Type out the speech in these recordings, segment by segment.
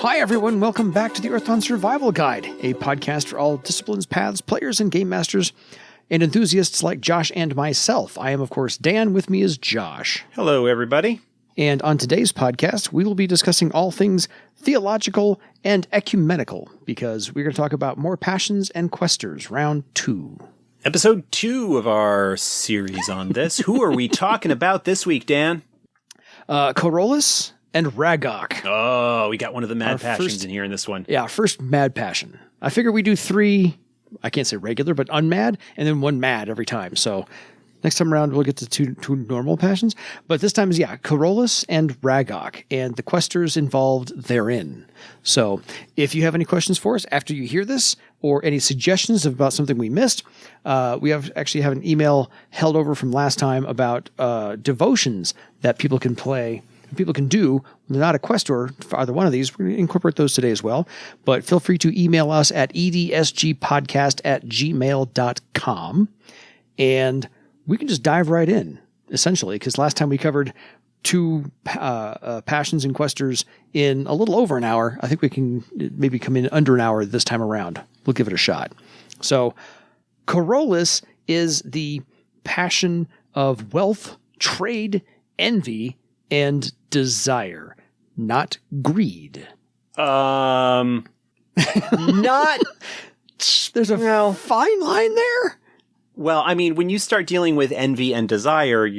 Hi, everyone. Welcome back to the Earthdawn Survival Guide, a podcast for all disciplines, paths, players, and game masters, and enthusiasts like Josh and myself. I am, of course, Dan. With me is Josh. Hello, everybody. And on today's podcast, we will be discussing all things theological and ecumenical, because we're going to talk about more passions and questors, round 2. Episode 2 of our series on this. Who are we talking about this week, Dan? Chorrolis and Raggok. Oh, we got one of the mad passions first, in here in this one. Yeah, first mad passion. I figure we do 3, I can't say regular, but unmad, and then 1 mad every time. So next time around, we'll get to two normal passions. But this time is, Chorrolis and Raggok, and the questors involved therein. So if you have any questions for us after you hear this, or any suggestions about something we missed, we actually have an email held over from last time about devotions that people can play. People can do when they're not a questor for either one of these. We're going to incorporate those today as well. But feel free to email us at edsgpodcast@gmail.com. And we can just dive right in, essentially, because last time we covered 2 passions and questors in a little over an hour. I think we can maybe come in under an hour this time around. We'll give it a shot. So Chorrolis is the passion of wealth, trade, envy, and desire, not greed. Not. There's a fine line there. Well, I mean, when you start dealing with envy and desire,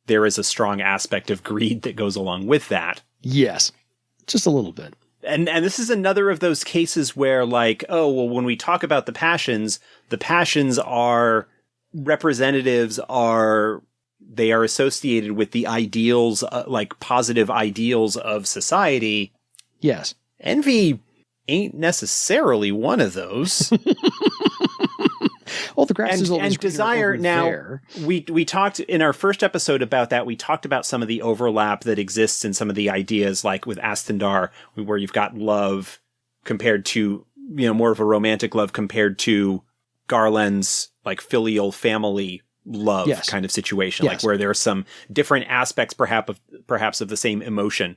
there is a strong aspect of greed that goes along with that. Yes, just a little bit. And this is another of those cases where, like, oh, well, when we talk about the passions are representatives they are associated with the ideals, like positive ideals of society. Yes. Envy ain't necessarily one of those. Well, the grass is always and desire. Now, there. we talked in our first episode about that. We talked about some of the overlap that exists in some of the ideas, like with Astandar, where you've got love compared to, more of a romantic love compared to Garland's like filial family love kind of situation, like where there are some different aspects perhaps of the same emotion.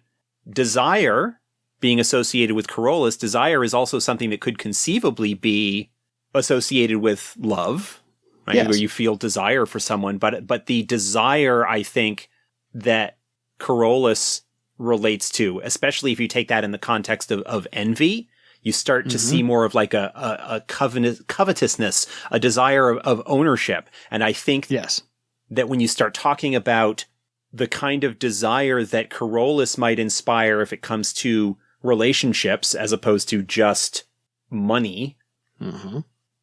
Desire being associated with Chorrolis, desire is also something that could conceivably be associated with love, right? Where you feel desire for someone, but the desire, I think, that Chorrolis relates to, especially if you take that in the context of envy, you start to see more of like a covetousness, a desire of ownership. And I think that when you start talking about the kind of desire that Chorrolis might inspire if it comes to relationships as opposed to just money,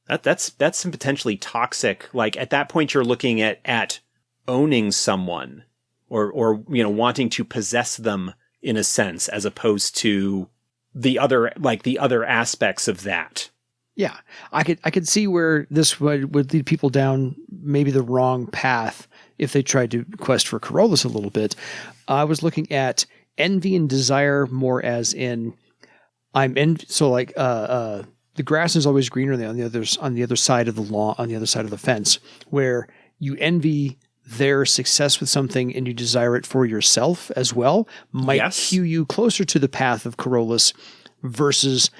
that's some potentially toxic. Like at that point, you're looking at owning someone or wanting to possess them in a sense, as opposed to the other aspects of that. Yeah, I could see where this would lead people down maybe the wrong path if they tried to quest for Chorrolis a little bit. I was looking at envy and desire more as in the grass is always greener on the other side of the lawn, on the other side of the fence, where you envy their success with something and you desire it for yourself as well, might cue you closer to the path of Chorrolis versus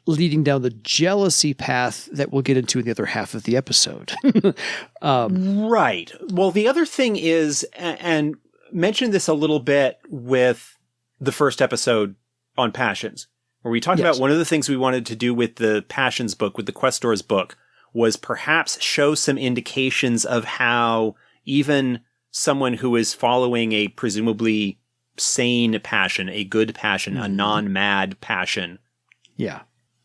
leading down the jealousy path that we'll get into in the other half of the episode. Right. Well, the other thing is, and mentioned this a little bit with the first episode on passions, where we talked about one of the things we wanted to do with the passions book, with the questors book, was perhaps show some indications of how even someone who is following a presumably sane passion, a good passion, a non-mad passion,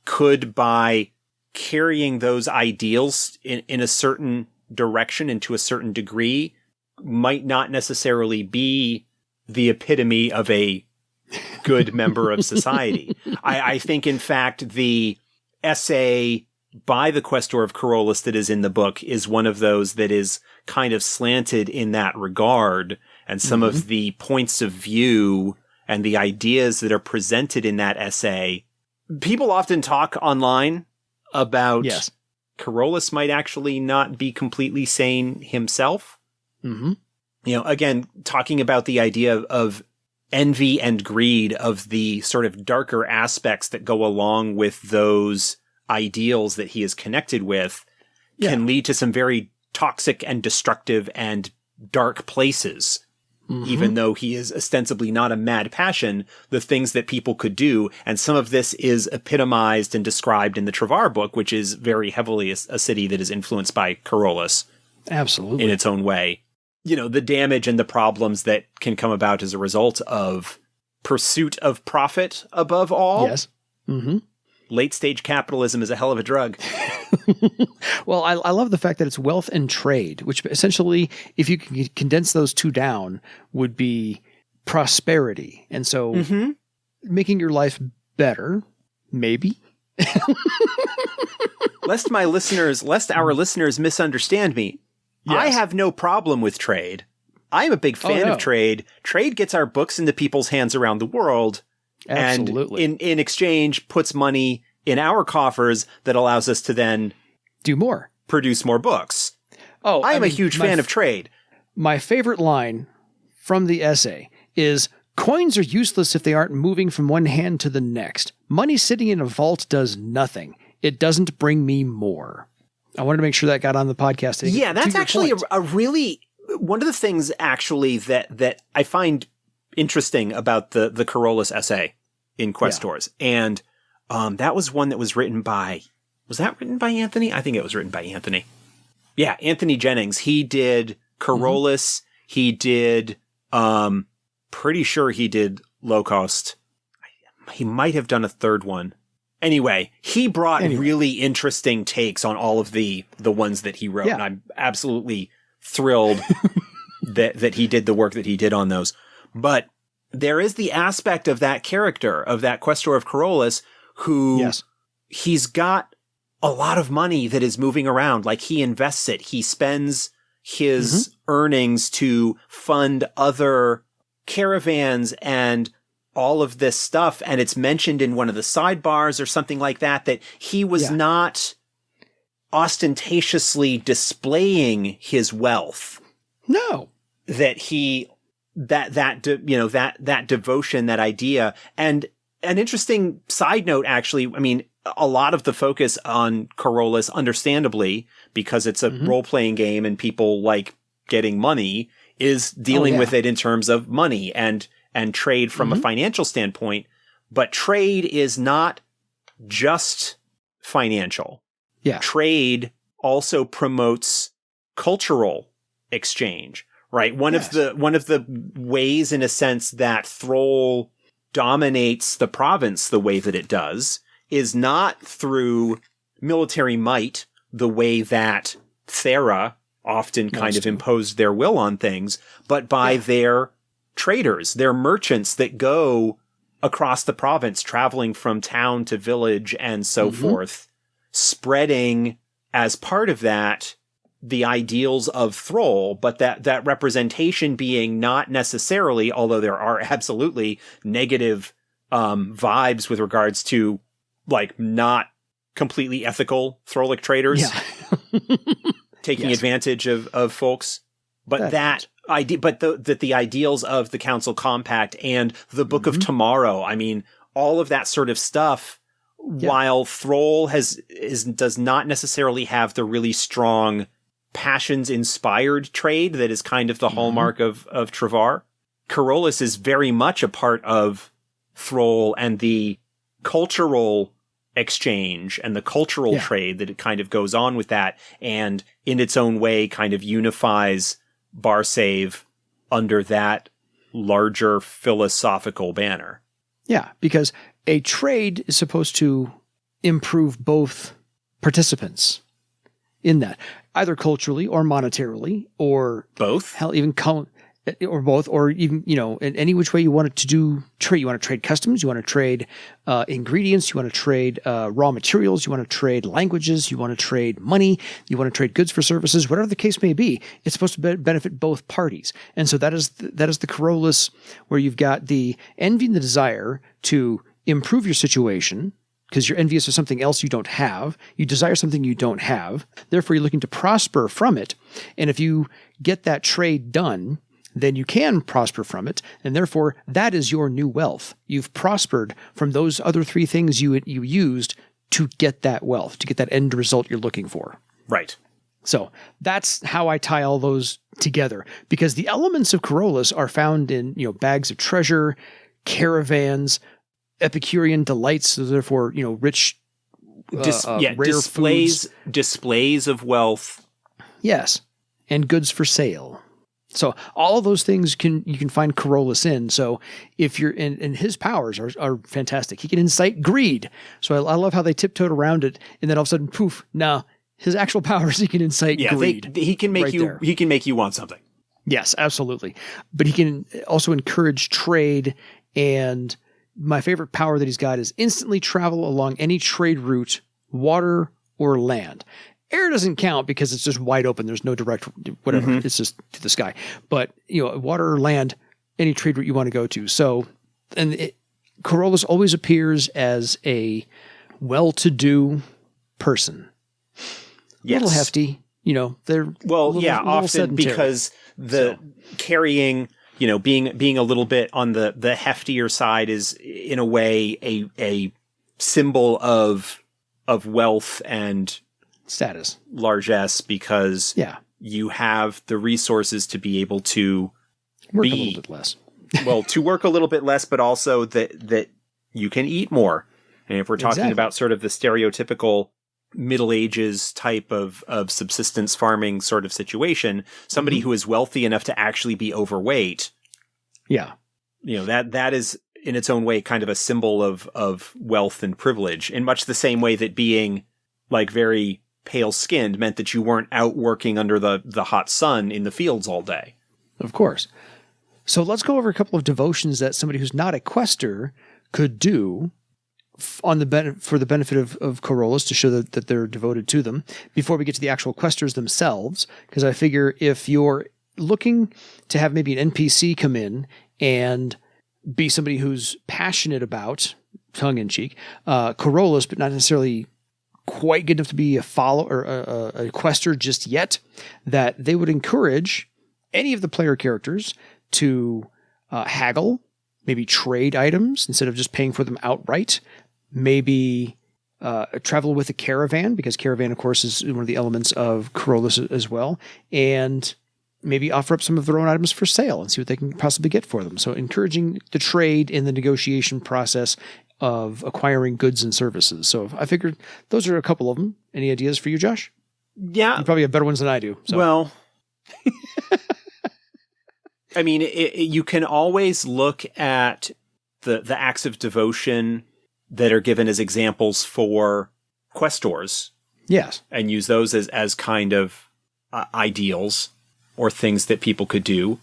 could, by carrying those ideals in a certain direction and to a certain degree, might not necessarily be the epitome of a good member of society. I think, in fact, the essay by the questor of Chorrolis that is in the book is one of those that is kind of slanted in that regard. And some of the points of view and the ideas that are presented in that essay, people often talk online about Chorrolis might actually not be completely sane himself. Again, talking about the idea of envy and greed, of the sort of darker aspects that go along with those ideals that he is connected with, can lead to some very toxic and destructive and dark places. Even though he is ostensibly not a mad passion, the things that people could do. And some of this is epitomized and described in the Travar book, which is very heavily a city that is influenced by Chorrolis. Absolutely. In its own way. You know, the damage and the problems that can come about as a result of pursuit of profit above all. Yes. Mm-hmm. Late stage capitalism is a hell of a drug. Well, I love the fact that it's wealth and trade, which essentially, if you can condense those two down, would be prosperity. And so making your life better, maybe. Lest our listeners misunderstand me, I have no problem with trade. I'm a big fan of trade. Trade gets our books into people's hands around the world. Absolutely. And in exchange puts money in our coffers that allows us to then do more, produce more books. Oh, I'm a huge fan of trade. My favorite line from the essay is, coins are useless if they aren't moving from one hand to the next. Money sitting in a vault does nothing. It doesn't bring me more. I wanted to make sure that got on the podcast. Yeah, that's actually a really, one of the things actually that I find interesting about the Chorrolis essay in Questors. Yeah. And that was one that was written by, was that written by Anthony? I think it was written by Anthony. Yeah, Anthony Jennings. He did Chorrolis. He did, pretty sure he did Low Cost. He might have done a third one. Anyway, he brought really interesting takes on all of the ones that he wrote. Yeah. And I'm absolutely thrilled that he did the work that he did on those. But there is the aspect of that character, of that questor of Chorrolis, who he's got a lot of money that is moving around. Like, he invests it. He spends his earnings to fund other caravans and all of this stuff. And it's mentioned in one of the sidebars or something like that, that he was not ostentatiously displaying his wealth. No. That he, that devotion, that idea. And an interesting side note, actually, I mean, a lot of the focus on Chorrolis, understandably, because it's a role-playing game and people like getting money, is dealing with it in terms of money and trade from a financial standpoint. But trade is not just financial. Yeah. Trade also promotes cultural exchange, right? One of the ways, in a sense, that Throal dominates the province the way that it does is not through military might, the way that Thera often kind of imposed their will on things, but by their traders, their merchants that go across the province, traveling from town to village and so forth, spreading as part of that the ideals of Throal, but that representation being not necessarily, although there are absolutely negative vibes with regards to, like, not completely ethical Throlic traders taking advantage of folks. But that idea, but the ideals of the Council Compact and the Book of Tomorrow, I mean, all of that sort of stuff, while Throal does not necessarily have the really strong passions-inspired trade that is kind of the hallmark of Travar, Chorrolis is very much a part of Throal and the cultural exchange and the cultural trade that it kind of goes on with that, and in its own way kind of unifies Barsave under that larger philosophical banner. Yeah, because a trade is supposed to improve both participants in that, either culturally or monetarily or both. Hell, even or both, or even, in any which way you want it to do trade. You want to trade customs, you want to trade ingredients, you want to trade raw materials, you want to trade languages, you want to trade money, you want to trade goods for services, whatever the case may be. It's supposed to benefit both parties. And so that is the Chorrolis, where you've got the envy and the desire to improve your situation, because you're envious of something else you don't have. You desire something you don't have. Therefore, you're looking to prosper from it. And if you get that trade done, then you can prosper from it, and therefore that is your new wealth. You've prospered from those other 3 things you used to get that wealth, to get that end result you're looking for. Right. So that's how I tie all those together, because the elements of Chorrolis are found in, bags of treasure, caravans, Epicurean delights, so therefore, rich, rare displays of wealth. Yes, and goods for sale. So all of those things you can find Chorrolis in. So if you're in, his powers are fantastic. He can incite greed. So I love how they tiptoed around it, and then all of a sudden, poof! No, his actual powers, he can incite greed. He can make He can make you want something. Yes, absolutely. But he can also encourage trade, and my favorite power that he's got is instantly travel along any trade route, water or land. Air doesn't count because it's just wide open. There's no direct whatever. It's just to the sky. But, water or land, any trade route you want to go to. So, Chorrolis always appears as a well-to-do person. Yes. A little hefty. They're often sedentary. Because carrying, being a little bit on the heftier side is in a way a symbol of wealth and status, largesse, because you have the resources to be able to work a little bit less. To work a little bit less, but also that you can eat more. And if we're talking about sort of the stereotypical Middle Ages type of subsistence farming sort of situation, somebody who is wealthy enough to actually be overweight. Yeah. That is in its own way kind of a symbol of wealth and privilege, in much the same way that being like very pale skinned meant that you weren't out working under the hot sun in the fields all day. Of course. So let's go over a couple of devotions that somebody who's not a quester could do for the benefit of Chorrolis, to show that they're devoted to them, before we get to the actual questors themselves. Because I figure if you're looking to have maybe an NPC come in and be somebody who's passionate about, tongue-in-cheek, Chorrolis, but not necessarily quite good enough to be a follower or a quester just yet, that they would encourage any of the player characters to haggle, maybe trade items instead of just paying for them outright, maybe travel with a caravan, because caravan, of course, is one of the elements of Chorrolis as well, and maybe offer up some of their own items for sale and see what they can possibly get for them. So encouraging the trade in the negotiation process of acquiring goods and services. So I figured those are a couple of them. Any ideas for you, Josh? Yeah. You probably have better ones than I do. So. Well, I mean, you can always look at the acts of devotion that are given as examples for questors. Yes. And use those as kind of ideals or things that people could do.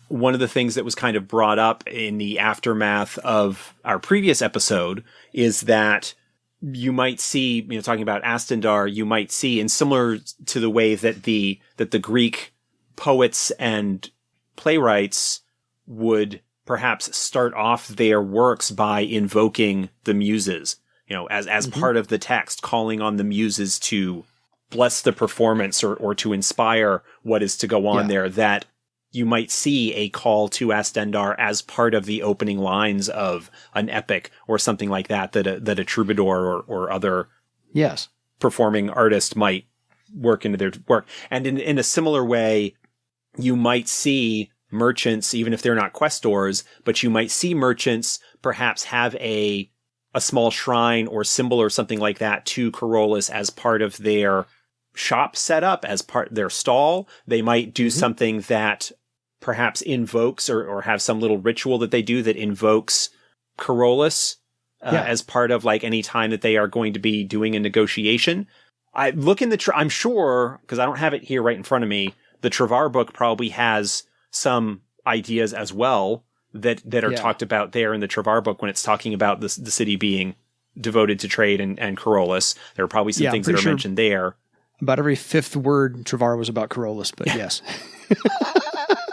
One of the things that was kind of brought up in the aftermath of our previous episode is that you might see, talking about Astendar, you might see, and similar to the way that the Greek poets and playwrights would perhaps start off their works by invoking the muses, as part of the text, calling on the muses to bless the performance or to inspire what is to go on there, that you might see a call to Astendar as part of the opening lines of an epic or something like that a troubadour or other performing artist might work into their work. And in a similar way, you might see merchants, even if they're not questors, but you might see merchants perhaps have a small shrine or symbol or something like that to Chorrolis as part of their shop setup, as part of their stall. They might do something that perhaps invokes or have some little ritual that they do that invokes Chorrolis as part of like any time that they are going to be doing a negotiation. I look in I'm sure, because I don't have it here right in front of me, the Travar book probably has some ideas as well that are talked about there in the Travar book when it's talking about the city being devoted to trade and Chorrolis. There are probably some things that are mentioned there. About every fifth word Travar was about Chorrolis, but yes.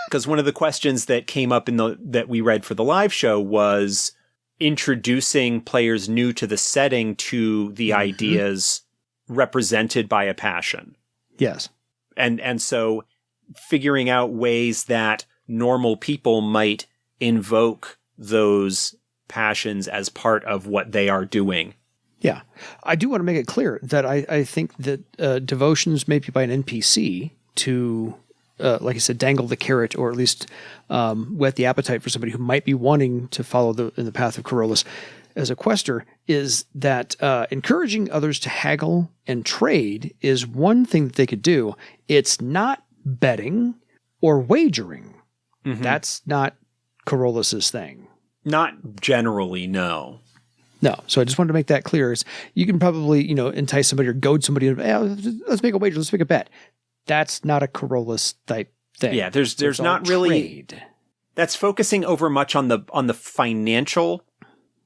Because one of the questions that came up that we read for the live show was introducing players new to the setting to the ideas represented by a passion. Yes. And so figuring out ways that normal people might invoke those passions as part of what they are doing. Yeah. I do want to make it clear that I think that devotions may be by an NPC to, like I said, dangle the carrot, or at least whet the appetite for somebody who might be wanting to follow in the path of Chorrolis as a questor, is that encouraging others to haggle and trade is one thing that they could do. It's not betting or wagering. Mm-hmm. That's not Chorrolis' thing. Not generally, no. No. So I just wanted to make that clear. You can probably, entice somebody or goad somebody. Hey, let's make a wager. Let's make a bet. That's not a Chorrolis type thing. Yeah, there's not really trade. That's focusing over much on the financial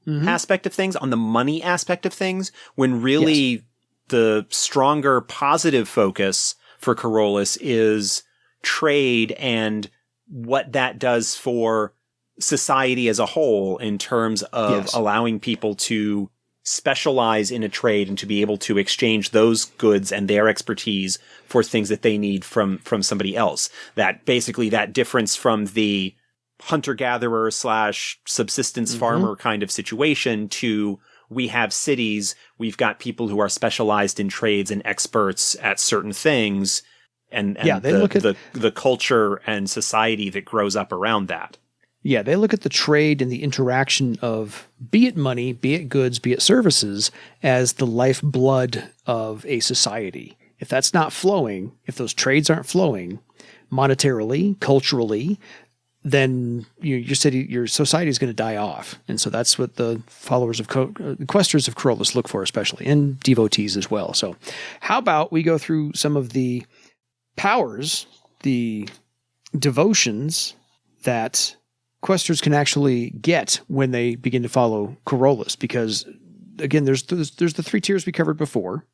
aspect of things, on the money aspect of things, when really the stronger positive focus for Chorrolis is trade and what that does for society as a whole in terms of allowing people to specialize in a trade and to be able to exchange those goods and their expertise for things that they need from somebody else. That basically that difference from the hunter-gatherer / subsistence farmer kind of situation to we have cities, we've got people who are specialized in trades and experts at certain things, and they look at the culture and society that grows up around that. Yeah, they look at the trade and the interaction of, be it money, be it goods, be it services, as the lifeblood of a society. If that's not flowing, if those trades aren't flowing monetarily, culturally, then your society is going to die off. And so that's what the followers of questors of Chorrolis look for, especially, and devotees as well. So how about we go through some of the powers, the devotions that questors can actually get when they begin to follow Chorrolis, because again, there's the 3 tiers we covered before,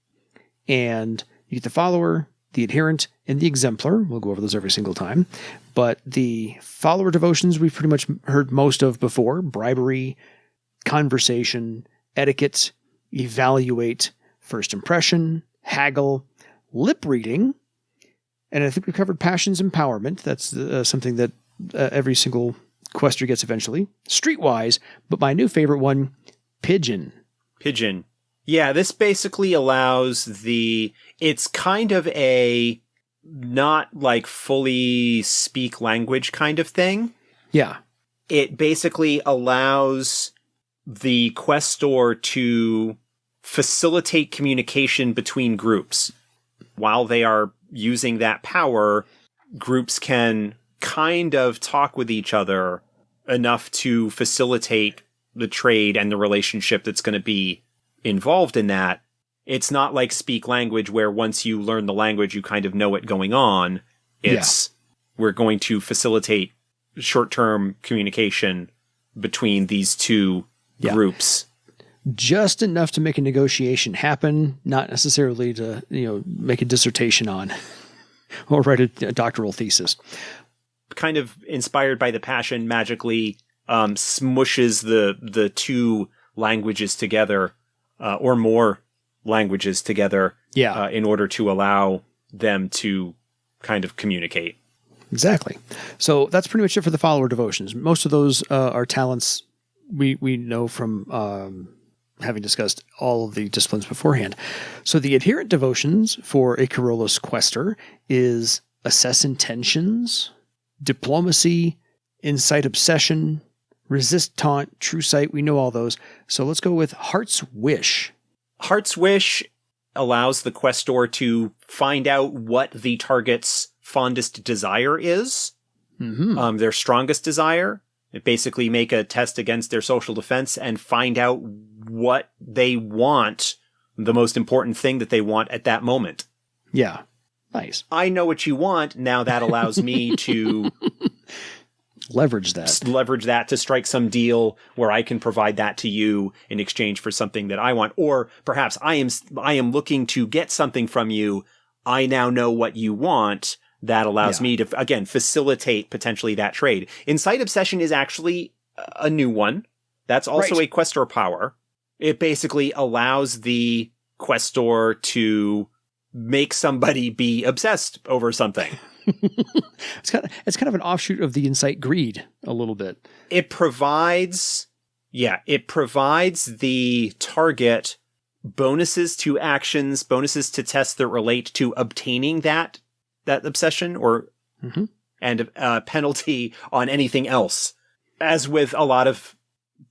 and you get the follower, the adherent, and the exemplar. We'll go over those every single time, but the follower devotions we've pretty much heard most of before: bribery, conversation, etiquette, evaluate, first impression, haggle, lip reading, and I think we covered passions, empowerment. That's something that every single questor gets eventually. Streetwise, but my new favorite one, pigeon. Pigeon. Yeah, this basically allows it's kind of a not like fully speak language kind of thing. Yeah. It basically allows the questor to facilitate communication between groups. While they are using that power, groups can kind of talk with each other enough to facilitate the trade and the relationship that's going to be involved in that. It's not like speak language where once you learn the language, you kind of know it going on. We're going to facilitate short-term communication between these two groups. Just enough to make a negotiation happen, not necessarily to, make a dissertation on or write a doctoral thesis. Kind of inspired by the passion, magically smushes the two languages together, or more languages together, in order to allow them to kind of communicate. Exactly. So that's pretty much it for the follower devotions. Most of those are talents we know from having discussed all of the disciplines beforehand. So the adherent devotions for a Chorrolis questor is assess intentions, diplomacy, insight obsession, resist taunt, true sight. We know all those. So let's go with Heart's Wish. Heart's Wish allows the questor to find out what the target's fondest desire is, their strongest desire. Basically make a test against their social defense and find out what they want, the most important thing that they want at that moment. Yeah. Nice. I know what you want. Now that allows me to leverage that to strike some deal where I can provide that to you in exchange for something that I want. Or perhaps I am looking to get something from you. I now know what you want. That allows me to, again, facilitate potentially that trade. Insight Obsession is actually a new one. That's also a questor power. It basically allows the questor to make somebody be obsessed over something. It's kind of an offshoot of the Insight Greed a little bit. It provides the target bonuses to actions, bonuses to tests that relate to obtaining that obsession, or and a penalty on anything else. As with a lot of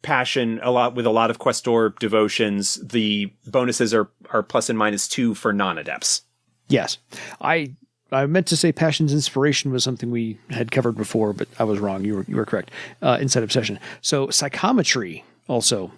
passion, with a lot of questor devotions, the bonuses are plus and minus 2 for non-adepts. Yes. I meant to say passion's inspiration was something we had covered before, but I was wrong. You were correct. Insight obsession. So psychometry also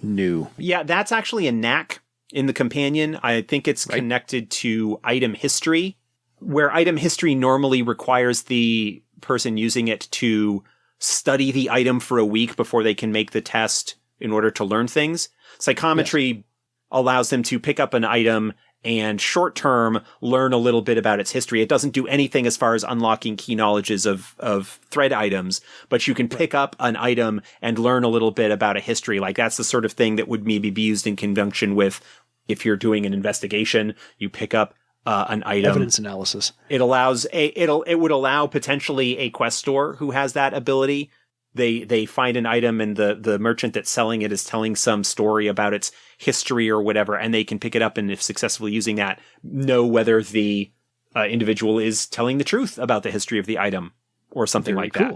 new. Yeah, that's actually a knack in the companion. I think it's connected to item history, where item history normally requires the person using it to study the item for a week before they can make the test in order to learn things. Psychometry allows them to pick up an item and short term learn a little bit about its history. It doesn't do anything as far as unlocking key knowledges of thread items, but you can pick up an item and learn a little bit about a history. Like that's the sort of thing that would maybe be used in conjunction with, if you're doing an investigation, you pick up an item. Evidence analysis. It would allow potentially a questor who has that ability. They find an item and the merchant that's selling it is telling some story about its history or whatever, and they can pick it up, and if successfully using that, know whether the individual is telling the truth about the history of the item or something like that.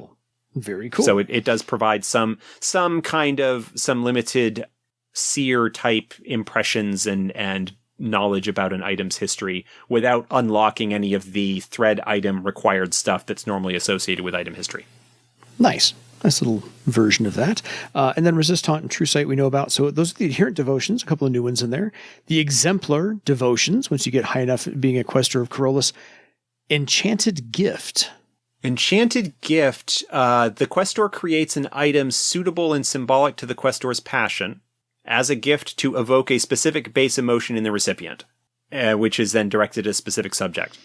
Very cool. So it does provide some limited seer type impressions and knowledge about an item's history without unlocking any of the thread item required stuff that's normally associated with item history. Nice little version of that. And then Resistant and True Sight we know about. So those are the adherent devotions, a couple of new ones in there. The exemplar devotions, once you get high enough at being a questor of Chorrolis. Enchanted Gift. Enchanted Gift, the questor creates an item suitable and symbolic to the questor's passion as a gift to evoke a specific base emotion in the recipient, which is then directed at a specific subject.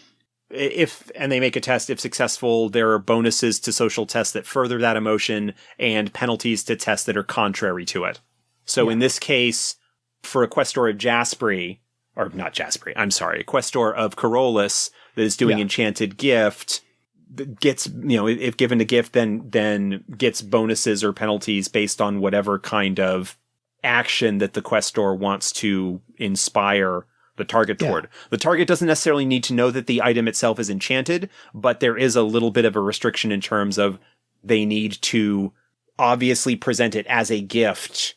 And they make a test. If successful, there are bonuses to social tests that further that emotion and penalties to tests that are contrary to it. So in this case, for a questor of a questor of Chorrolis that is doing Enchanted Gift, gets, if given a gift, then gets bonuses or penalties based on whatever kind of action that the questor wants to inspire the target toward. The target doesn't necessarily need to know that the item itself is enchanted, but there is a little bit of a restriction in terms of they need to obviously present it as a gift.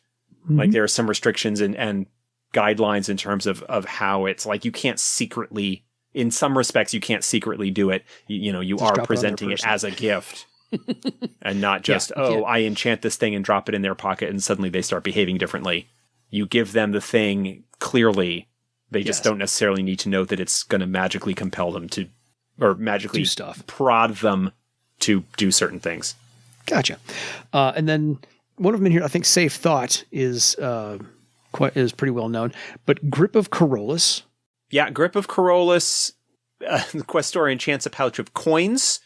Like there are some restrictions and guidelines in terms of how it's like, you can't secretly, in some respects, you can't secretly do it. You are presenting it as a gift. And not just, I enchant this thing and drop it in their pocket and suddenly they start behaving differently. You give them the thing clearly. They just don't necessarily need to know that it's going to magically compel them to, or magically prod them to do certain things. Gotcha. And then one of them in here, I think Safe Thought is pretty well known, but Grip of Chorrolis. Yeah, Grip of Chorrolis, the questor enchants a pouch of coins,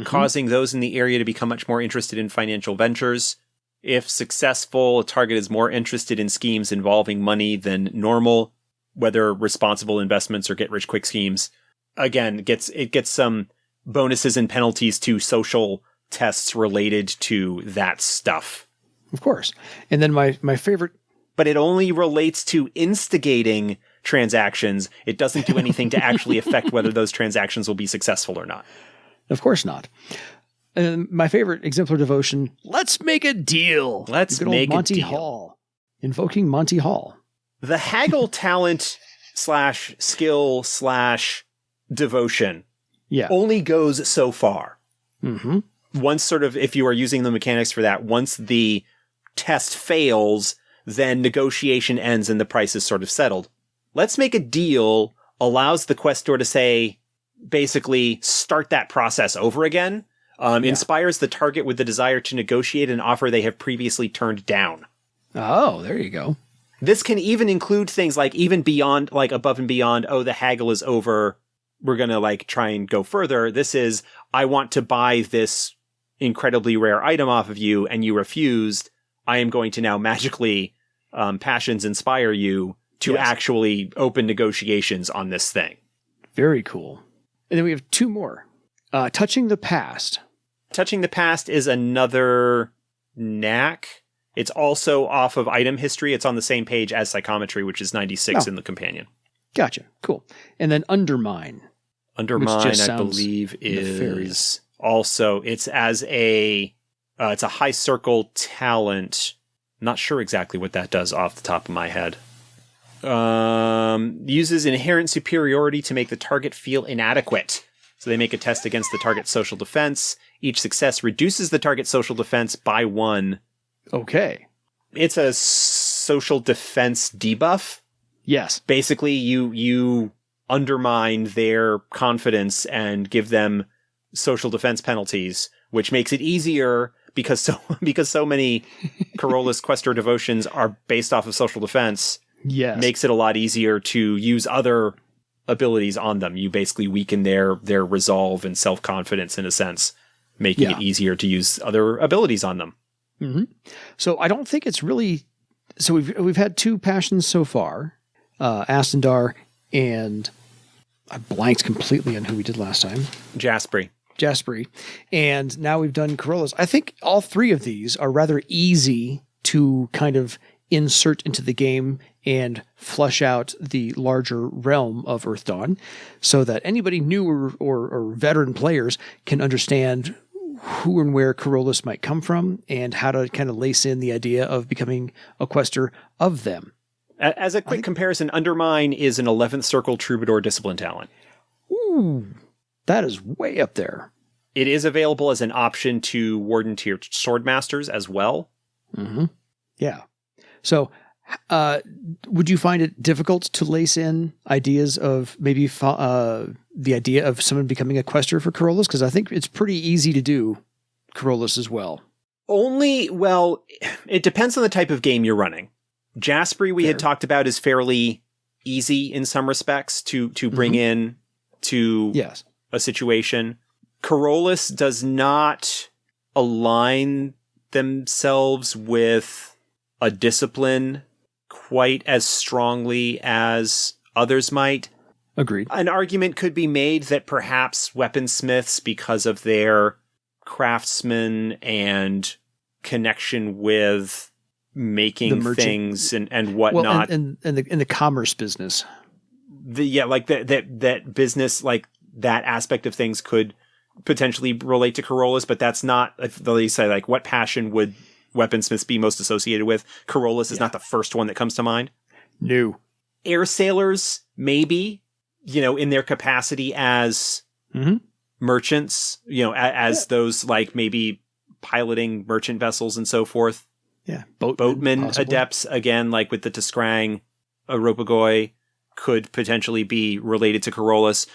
causing those in the area to become much more interested in financial ventures. If successful, a target is more interested in schemes involving money than normal, whether responsible investments or get-rich-quick schemes. Again, it gets some bonuses and penalties to social tests related to that stuff. Of course. And then my favorite... But it only relates to instigating transactions. It doesn't do anything to actually affect whether those transactions will be successful or not. Of course not. And my favorite exemplar devotion, Let's Make a Deal. Let's make Monty a deal. Hall. Invoking Monty Hall. The haggle talent /skill /devotion only goes so far. Once sort of, if you are using the mechanics for that, once the test fails, then negotiation ends and the price is sort of settled. Let's Make a Deal allows the questor to say, basically, start that process over again. Inspires the target with the desire to negotiate an offer they have previously turned down. Oh, there you go. This can even include things like even beyond, like above and beyond, the haggle is over, we're going to try and go further. This is, I want to buy this incredibly rare item off of you and you refused. I am going to now magically passions inspire you to actually open negotiations on this thing. Very cool. And then we have two more. Touching the past. Touching the past is another knack. It's also off of item history. It's on the same page as psychometry, which is 96 in the companion. Gotcha. Cool. And then undermine. Undermine, I believe, is also, it's as it's a high circle talent. Not sure exactly what that does off the top of my head. Uses inherent superiority to make the target feel inadequate. So they make a test against the target's social defense. Each success reduces the target's social defense by 1. Okay. It's a social defense debuff. Yes. Basically, you undermine their confidence and give them social defense penalties, which makes it easier because so many Chorrolis questor devotions are based off of social defense. Yes. Makes it a lot easier to use other abilities on them. You basically weaken their resolve and self-confidence in a sense, making it easier to use other abilities on them. Mm-hmm. So I don't think it's really... So we've had 2 passions so far, Astendar and... I blanked completely on who we did last time. Jasperi. And now we've done Chorrolis. I think all 3 of these are rather easy to kind of insert into the game and flush out the larger realm of Earth Dawn so that anybody new or veteran players can understand who and where Chorrolis might come from and how to kind of lace in the idea of becoming a questor of them. As a quick comparison, Undermine is an 11th Circle Troubadour discipline talent. Ooh, that is way up there. It is available as an option to Warden Tier Swordmasters as well. Mm-hmm. Yeah. So, would you find it difficult to lace in ideas of maybe the idea of someone becoming a questor for Chorrolis? Because I think it's pretty easy to do Chorrolis as well. It depends on the type of game you're running. Jasperi, we had talked about, is fairly easy in some respects to bring in to a situation. Chorrolis does not align themselves with a discipline quite as strongly as others might. Agreed. An argument could be made that perhaps Weaponsmiths, because of their craftsmen and connection with making things and whatnot, and in the commerce business, that business, like that aspect of things could potentially relate to Chorrolis, but that's not. They say, like, what passion would Weaponsmiths be most associated with? Chorrolis is not the first one that comes to mind. No. Air sailors, maybe, in their capacity as merchants, as those, like, maybe piloting merchant vessels and so forth. Yeah. Boatmen adepts, again, like with the Tiskrang, Aropagoi, could potentially be related to Chorrolis.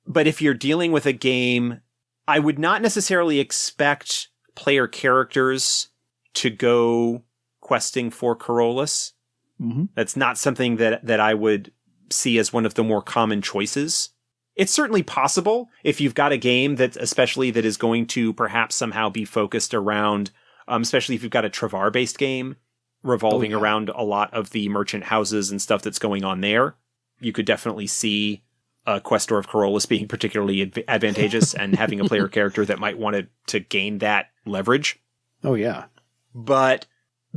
But if you're dealing with a game, I would not necessarily expect player characters to go questing for Chorrolis. Mm-hmm. That's not something that I would see as one of the more common choices. It's certainly possible if you've got a game that is going to perhaps somehow be focused around, especially if you've got a Travar-based game revolving around a lot of the merchant houses and stuff that's going on there. You could definitely see a questor of Chorrolis being particularly advantageous and having a player character that might want to gain that leverage. Oh, yeah. But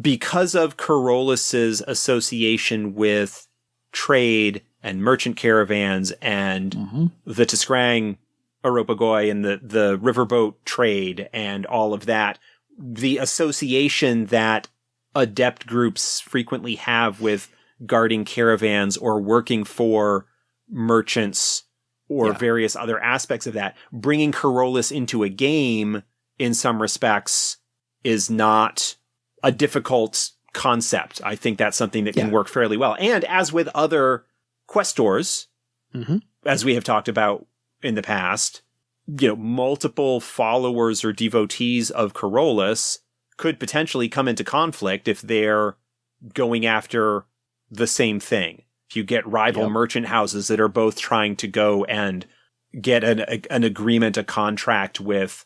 because of Chorrolis' association with trade and merchant caravans and the Tiskrang Aropagoi and the riverboat trade and all of that, the association that adept groups frequently have with guarding caravans or working for merchants or various other aspects of that, bringing Chorrolis into a game in some respects is not a difficult concept. I think that's something that can work fairly well. And as with other questors, as we have talked about in the past, multiple followers or devotees of Chorrolis could potentially come into conflict if they're going after the same thing. If you get rival merchant houses that are both trying to go and get an agreement, a contract with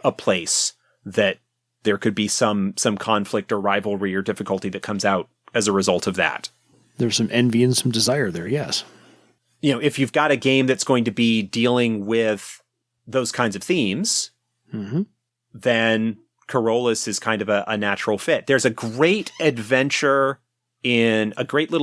a place, that there could be some conflict or rivalry or difficulty that comes out as a result of that. There's some envy and some desire there, yes. If you've got a game that's going to be dealing with those kinds of themes, Mm-hmm. then Chorrolis is kind of a natural fit. There's a great little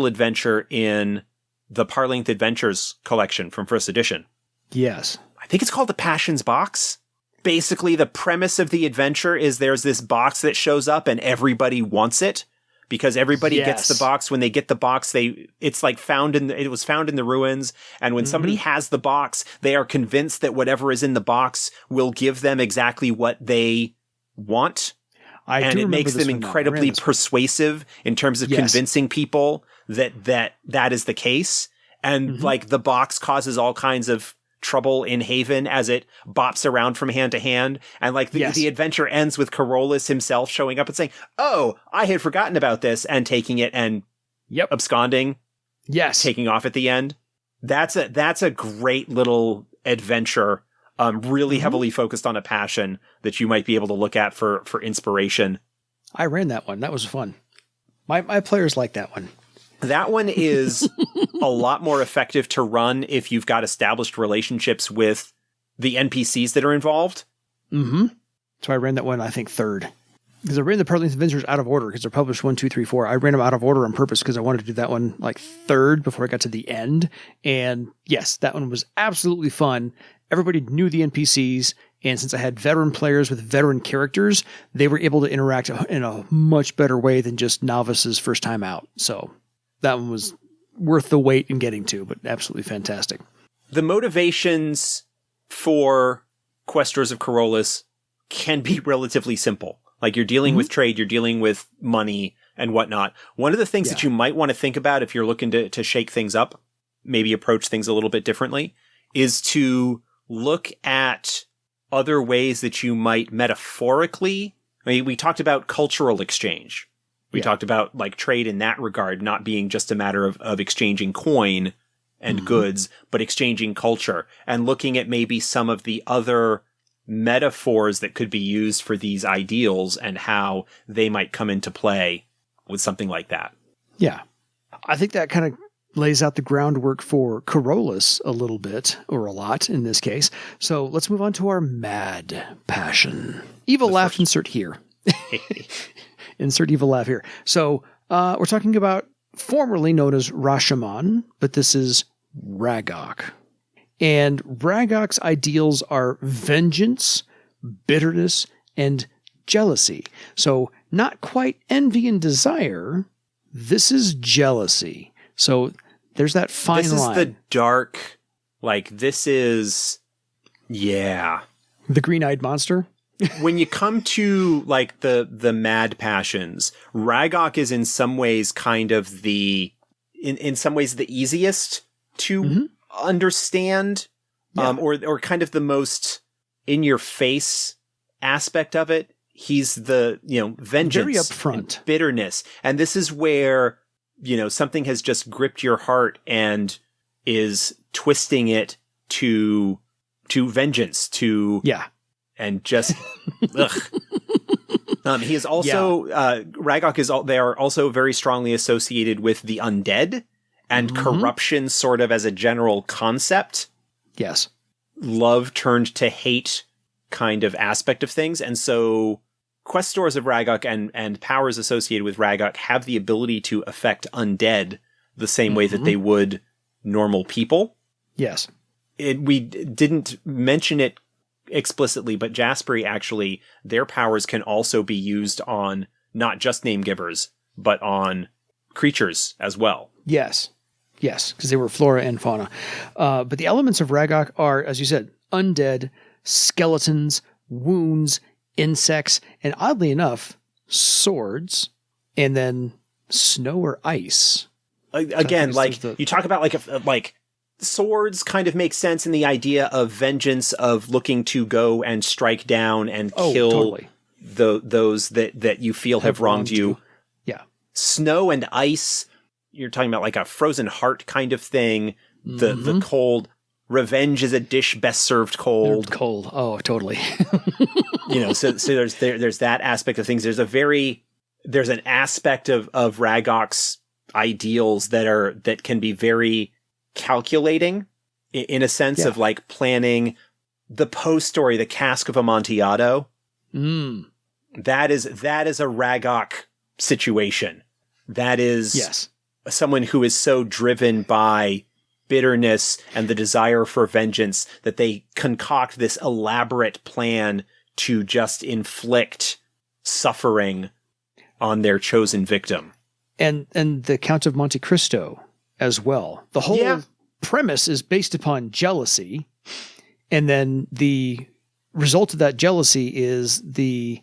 adventure in the Parlainth Adventures collection from first edition. Yes. I think it's called the Passions Box. Basically, the premise of the adventure is there's this box that shows up and everybody wants it because everybody gets the box. When they get the box, it's like it was found in the ruins. And when somebody has the box, they are convinced that whatever is in the box will give them exactly what they want. And it makes them incredibly persuasive in terms of convincing people that is the case. And like the box causes all kinds of trouble in Haven as it bops around from hand to hand. And like the adventure ends with Chorrolis himself showing up and saying, "Oh, I had forgotten about this," and taking it and absconding. Yes. Taking off at the end. That's a great little adventure. Really heavily focused on a passion that you might be able to look at for inspiration. I ran that one. That was fun. My players like that one. That one is a lot more effective to run if you've got established relationships with the NPCs that are involved. Mm-hmm. So I ran that one, I think, third. Because I ran the Parlainth Adventures out of order because they're published 1, 2, 3, 4. I ran them out of order on purpose because I wanted to do that one like third before I got to the end. And yes, that one was absolutely fun. Everybody knew the NPCs. And since I had veteran players with veteran characters, they were able to interact in a much better way than just novices first time out. So that one was worth the wait in getting to, but absolutely fantastic. The motivations for questors of Chorrolis can be relatively simple. Like you're dealing with trade, you're dealing with money and whatnot. One of the things that you might want to think about if you're looking to shake things up, maybe approach things a little bit differently, is to look at other ways that you might metaphorically. I mean, we talked about cultural exchange. We talked about like trade in that regard, not being just a matter of exchanging coin and goods, but exchanging culture and looking at maybe some of the other metaphors that could be used for these ideals and how they might come into play with something like that. Yeah. I think that kind of lays out the groundwork for Chorrolis a little bit, or a lot in this case. So let's move on to our mad passion. Evil laugh insert here. Insert evil laugh here. So we're talking about formerly known as Rashomon, but this is Raggok. And Raggok's ideals are vengeance, bitterness, and jealousy. So not quite envy and desire. This is jealousy. So there's that fine line. This is the dark, like this is, yeah. The green-eyed monster? When you come to like the mad passions, Raggok is in some ways kind of in some ways the easiest to understand, or kind of the most in your face aspect of it. He's the, vengeance, very upfront, bitterness. And this is where, something has just gripped your heart and is twisting it to vengeance, and just, ugh. He is also, Raggok they are also very strongly associated with the undead and corruption sort of as a general concept. Yes. Love turned to hate kind of aspect of things. And so questors of Raggok and powers associated with Raggok have the ability to affect undead the same way that they would normal people. Yes. We didn't mention it explicitly, but Jasperi actually, their powers can also be used on not just name givers, but on creatures as well. Yes, because they were flora and fauna. But the elements of Raggok are, as you said, undead, skeletons, wounds, insects, and oddly enough, swords, and then snow or ice. Again, you talk about like swords kind of make sense in the idea of vengeance, of looking to go and strike down and kill those that you feel have wronged you. Yeah. Snow and ice, you're talking about like a frozen heart kind of thing. The cold. Revenge is a dish best served cold. Cold. Oh, totally. So there's that aspect of things. There's an aspect of Raggok's ideals that can be very calculating in a sense of like planning the Poe story, The Cask of Amontillado. That is a Raggok situation. That is someone who is so driven by bitterness and the desire for vengeance that they concoct this elaborate plan to just inflict suffering on their chosen victim. And the Count of Monte Cristo as well. The whole premise is based upon jealousy, and then the result of that jealousy is the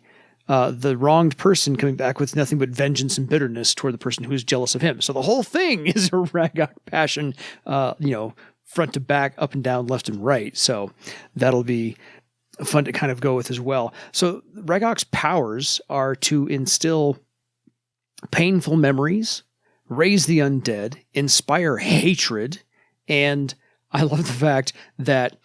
wronged person coming back with nothing but vengeance and bitterness toward the person who is jealous of him. So the whole thing is a Raggok passion, front to back, up and down, left and right. So that'll be fun to kind of go with as well. So Raggok's powers are to instill painful memories, raise the undead, inspire hatred, and I love the fact that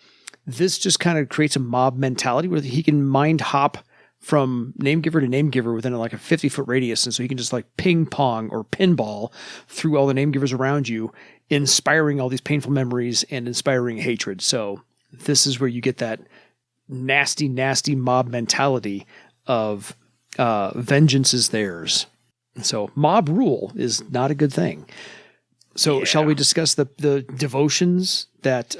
this just kind of creates a mob mentality where he can mind hop from name giver to name giver within like a 50-foot radius. And so he can just like ping pong or pinball through all the name givers around you, inspiring all these painful memories and inspiring hatred. So this is where you get that nasty, nasty mob mentality of vengeance is theirs. So mob rule is not a good thing. So shall we discuss the devotions that,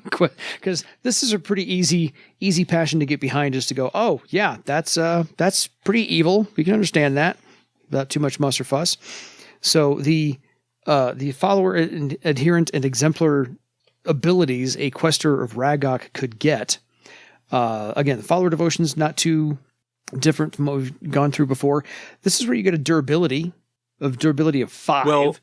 because this is a pretty easy passion to get behind, is to go, oh yeah, that's pretty evil. We can understand that without too much muss or fuss. So the follower, adherent, and exemplar abilities a questor of Raggok could get. Again, the follower devotion's not too different from what we've gone through before. This is where you get a durability of 5. Well,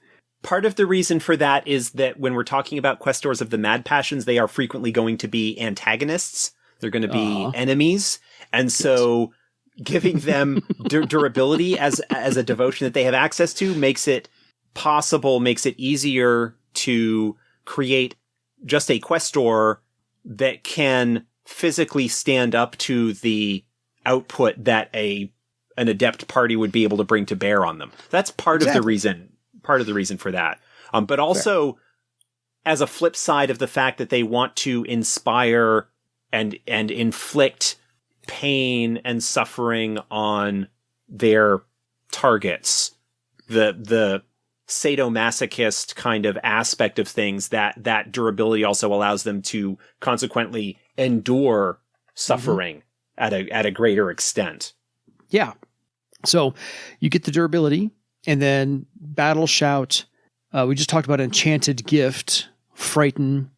part of the reason for that is that when we're talking about questors of the mad passions, they are frequently going to be antagonists. They're going to be enemies. And so giving them durability as a devotion that they have access to makes it possible, makes it easier to create just a questor that can physically stand up to the output that an adept party would be able to bring to bear on them. That's part of the reason for that. But also as a flip side of the fact that they want to inspire and inflict pain and suffering on their targets. The sadomasochist kind of aspect of things, that durability also allows them to consequently endure suffering at a greater extent. Yeah. So you get the durability, and then battle shout. We just talked about enchanted gift, frighten,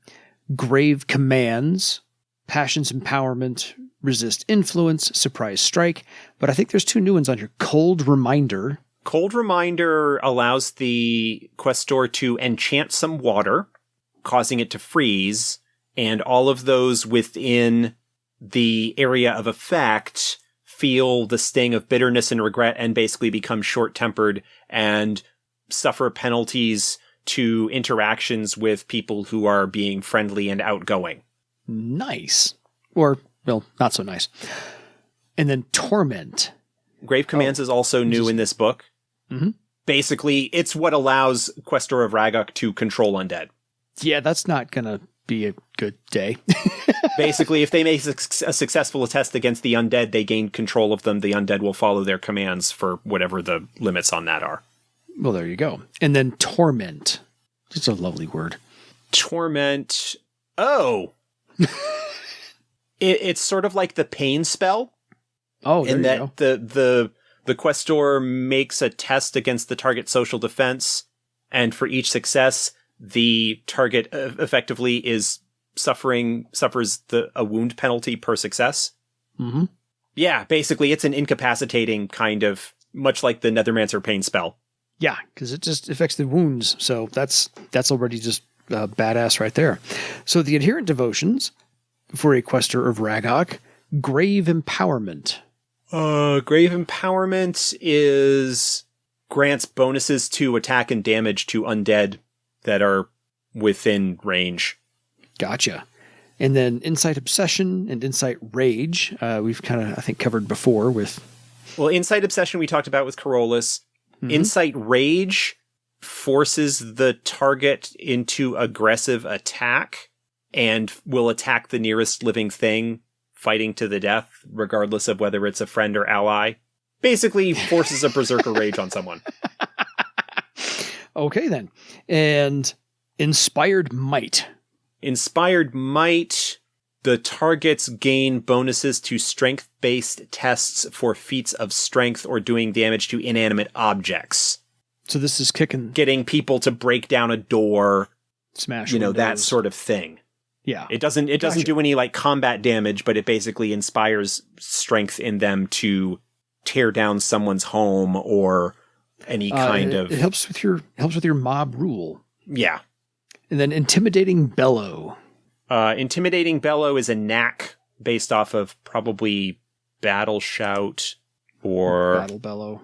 grave commands, passions empowerment, resist influence, surprise strike. But I think there's 2 new ones on here. Cold reminder. Cold reminder allows the questor to enchant some water, causing it to freeze, and all of those within the area of effect feel the sting of bitterness and regret and basically become short-tempered and suffer penalties to interactions with people who are being friendly and outgoing. Nice. Or, well, not so nice. And then torment. Grave commands is also new in this book. Mm-hmm. Basically, it's what allows Questor of Raggok to control undead. Yeah, that's not going to be a good day. Basically, if they make a successful test against the undead, they gain control of them. The undead will follow their commands for whatever the limits on that are. Well, there you go. And then torment. Just a lovely word. Torment. Oh. It's sort of like the pain spell. Oh, there in you that go. the questor makes a test against the target's social defense, and for each success, the target effectively suffers a wound penalty per success. Mm-hmm. Yeah, basically, it's an incapacitating kind of, much like the Nethermancer pain spell. Yeah, because it just affects the wounds, so that's already just badass right there. So the adherent devotions for a questor of Raggok, grave empowerment. Grave empowerment grants bonuses to attack and damage to undead that are within range. Gotcha. And then insight obsession and insight rage. We've kind of, I think, covered before with... Well, insight obsession we talked about with Chorrolis. Mm-hmm. Insight rage forces the target into aggressive attack, and will attack the nearest living thing, fighting to the death, regardless of whether it's a friend or ally. Basically forces a berserker rage on someone. Okay, then. And Inspired Might. Inspired Might, the targets gain bonuses to strength-based tests for feats of strength or doing damage to inanimate objects. So this is getting people to break down a door, smash windows. That that sort of thing. Yeah. It doesn't do any like combat damage, but it basically inspires strength in them to tear down someone's home or any kind of. It helps with your mob rule. Yeah. And then Intimidating Bellow. Intimidating Bellow is a knack based off of probably Battle Shout or Battle Bellow.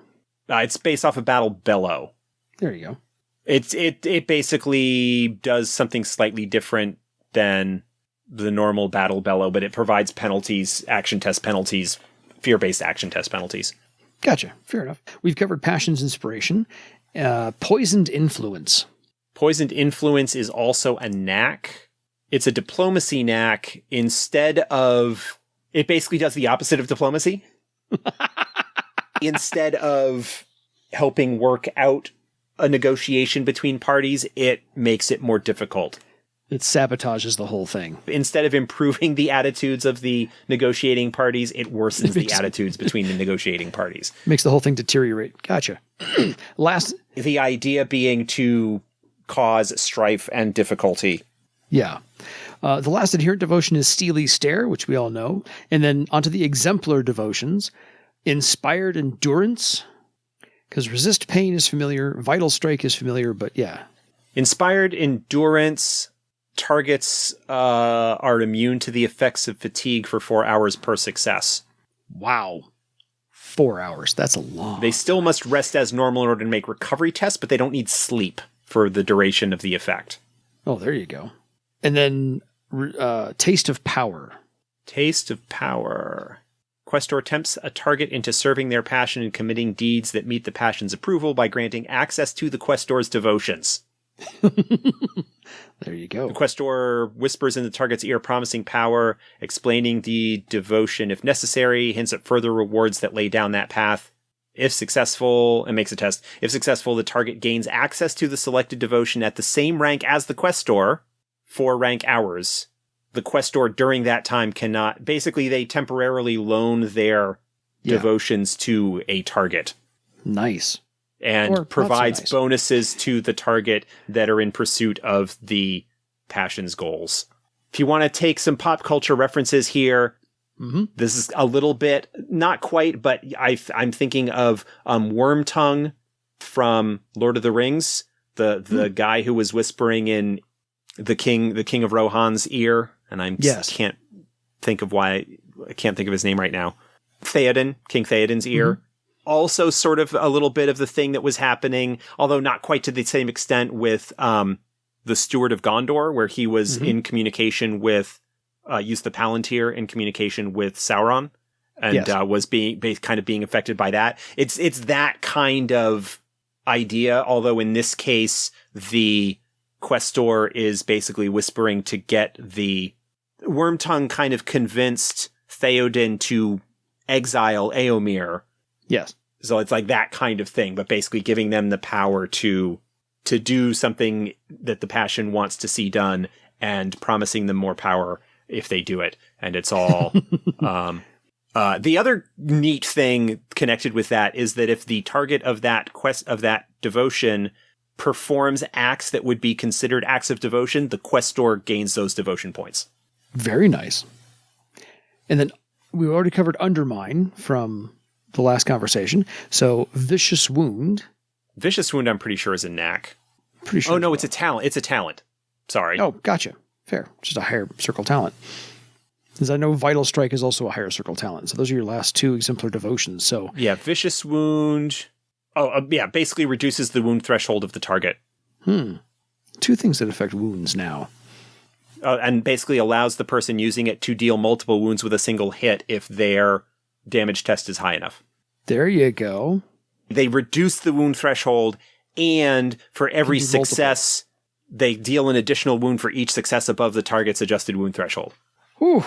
It's based off of Battle Bellow. There you go. It basically does something slightly different than the normal Battle Bellow, but it provides penalties, action test penalties, fear-based action test penalties. Gotcha. Fair enough. We've covered Passion's Inspiration. Poisoned Influence. Poisoned Influence is also a knack. It's a diplomacy knack. Instead of... It basically does the opposite of diplomacy. Instead of helping work out a negotiation between parties, it makes it more difficult. It sabotages the whole thing. Instead of improving the attitudes of the negotiating parties, it worsens the attitudes between the negotiating parties. Makes the whole thing deteriorate. Gotcha. The idea being to cause strife and difficulty. Yeah. The last adherent devotion is Steely Stare, which we all know. And then onto the exemplar devotions. Inspired Endurance, because Resist Pain is familiar. Vital Strike is familiar, but yeah. Inspired Endurance... Targets are immune to the effects of fatigue for 4 hours per success. Wow. 4 hours. That's a long. They still must rest as normal in order to make recovery tests, but they don't need sleep for the duration of the effect. Oh, there you go. And then Taste of Power. Taste of Power. Questor tempts a target into serving their passion and committing deeds that meet the passion's approval by granting access to the Questor's devotions. There you go. The Questor whispers in the target's ear, promising power, explaining the devotion if necessary, hints at further rewards that lay down that path. If successful, and makes a test. If successful, the target gains access to the selected devotion at the same rank as the Questor, 4 rank hours. The Questor during that time cannot... Basically, they temporarily loan their devotions to a target. Nice. And provides bonuses to the target that are in pursuit of the passion's goals. If you want to take some pop culture references here, this is a little bit, not quite, but I'm thinking of Wormtongue from Lord of the Rings, the guy who was whispering in the king of Rohan's ear, and I can't think of his name right now. Theoden, King Theoden's ear. Also sort of a little bit of the thing that was happening, although not quite to the same extent with the Steward of Gondor, where he was in communication with, used the Palantir in communication with Sauron, and was being affected by that. It's that kind of idea, although in this case, the Questor is basically whispering to get the... Wormtongue kind of convinced Theoden to exile Eomer. Yes. So it's like that kind of thing, but basically giving them the power to do something that the passion wants to see done and promising them more power if they do it. And it's all... the other neat thing connected with that is that if the target of that devotion performs acts that would be considered acts of devotion, the Questor gains those devotion points. Very nice. And then we already covered Undermine from the last conversation. So Vicious Wound. Vicious Wound, I'm pretty sure, is a knack. Pretty sure. Oh, no, it's a talent. It's a talent. Sorry. Oh, gotcha. Fair. Just a higher circle talent. Because I know Vital Strike is also a higher circle talent. So those are your last 2 exemplar devotions. So yeah, Vicious Wound. Basically reduces the wound threshold of the target. 2 things that affect wounds now. And basically allows the person using it to deal multiple wounds with a single hit if their damage test is high enough. There you go. They reduce the wound threshold, and for every success, they deal an additional wound for each success above the target's adjusted wound threshold. Whew.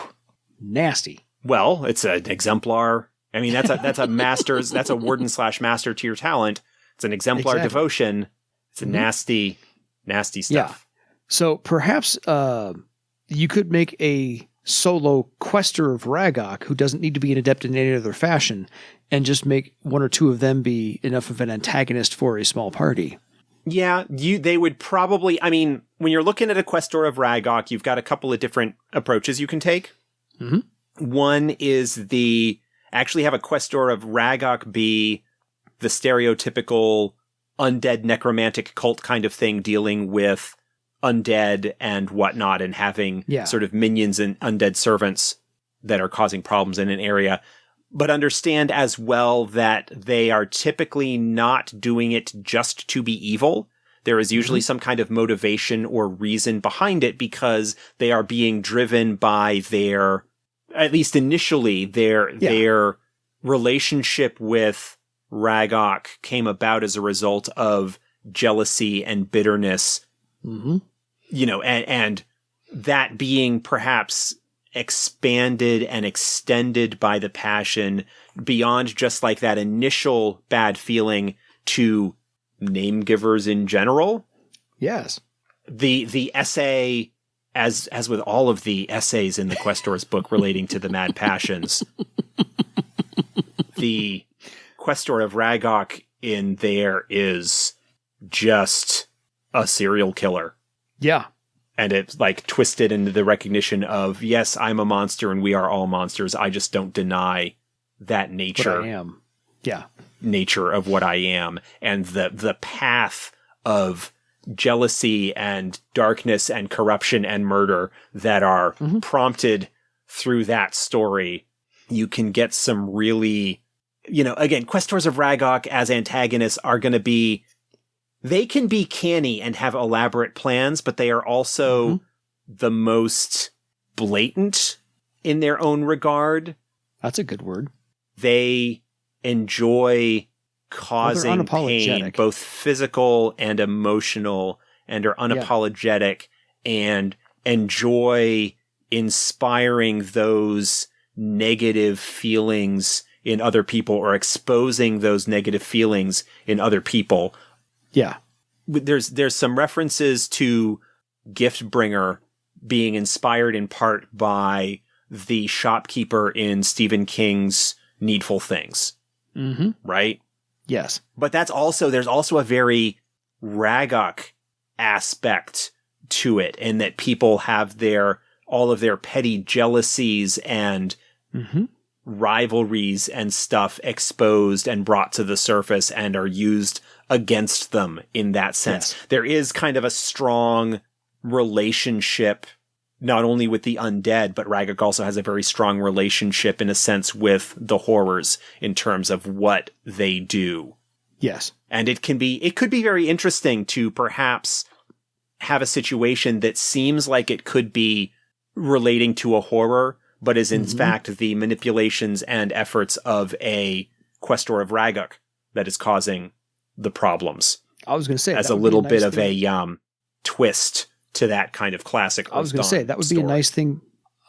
Nasty. Well, it's an exemplar. I mean, that's a master's, that's a warden/master tier talent. It's an exemplar devotion. It's a nasty, nasty stuff. Yeah. So perhaps you could make a solo quester of Raggok who doesn't need to be an adept in any other fashion, and just make one or two of them be enough of an antagonist for a small party. Yeah, they would probably, I mean, when you're looking at a questor of Raggok, you've got a couple of different approaches you can take. Mm-hmm. One is actually have a questor of Raggok be the stereotypical undead necromantic cult kind of thing, dealing with undead and whatnot, and having sort of minions and undead servants that are causing problems in an area. But understand as well that they are typically not doing it just to be evil. There is usually some kind of motivation or reason behind it, because they are being driven by at least initially, their relationship with Raggok came about as a result of jealousy and bitterness, and that being perhaps expanded and extended by the passion beyond just like that initial bad feeling to name givers in general. Yes. The essay, as with all of the essays in the Questor's book relating to the mad passions, the Questor of Raggok in there is just a serial killer. Yeah. And it's like twisted into the recognition of, yes, I'm a monster and we are all monsters. I just don't deny that nature. What I am. Yeah. Nature of what I am. And the path of jealousy and darkness and corruption and murder that are prompted through that story. You can get some really, again, Questors of Raggok as antagonists are going to be, they can be canny and have elaborate plans, but they are also the most blatant in their own regard. That's a good word. They enjoy causing pain, both physical and emotional, and are unapologetic and enjoy inspiring those negative feelings in other people, or exposing those negative feelings in other people. Yeah. There's some references to Giftbringer being inspired in part by the shopkeeper in Stephen King's Needful Things. Right? Yes. But there's also a very Raggok aspect to it, in that people have all of their petty jealousies and rivalries and stuff exposed and brought to the surface and are used against them in that sense. Yes. There is kind of a strong relationship, not only with the undead, but Raggok also has a very strong relationship in a sense with the horrors in terms of what they do. Yes. And it could be very interesting to perhaps have a situation that seems like it could be relating to a horror, but is in fact the manipulations and efforts of a Questor of Raggok that is causing the problems. I was going to say, as a little bit of a twist to that kind of classic. I was going to say that would be a nice thing.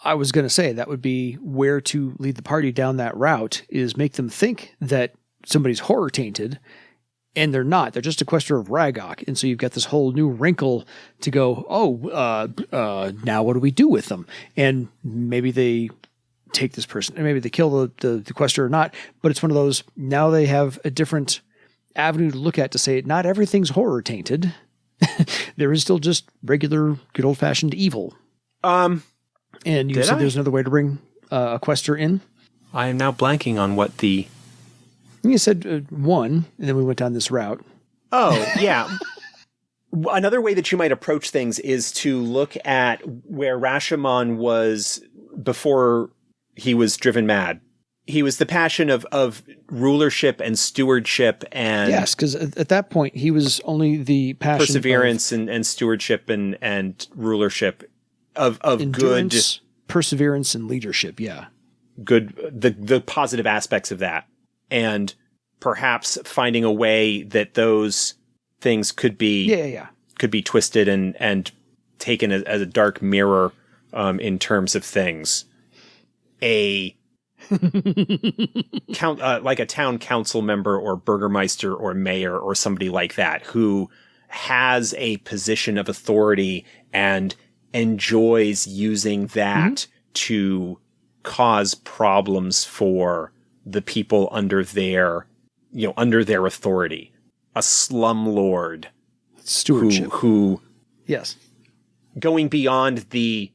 I was going to say that would be where to lead the party down that route, is make them think that somebody's horror tainted, and they're not. They're just a Questor of Raggok. And so you've got this whole new wrinkle to go, now what do we do with them? And maybe they take this person, and maybe they kill the Questor or not. But it's one of those, now they have a different avenue to look at to say, not everything's horror tainted. There is still just regular, good old-fashioned evil. And you said there's another way to bring a Questor in? I am now blanking on what the... You said one, and then we went down this route. Oh, yeah. Another way that you might approach things is to look at where Rashomon was before he was driven mad. He was the passion of rulership and stewardship, and yes, because at that point he was only the passion, perseverance and stewardship and rulership of good, perseverance and leadership. Yeah, good, the positive aspects of that, and perhaps finding a way that those things could be could be twisted and taken as a dark mirror in terms of things. Like a town council member or burgermeister or mayor or somebody like that who has a position of authority and enjoys using that to cause problems for the people under their authority. A slumlord. Stewardship. Who yes. Going beyond the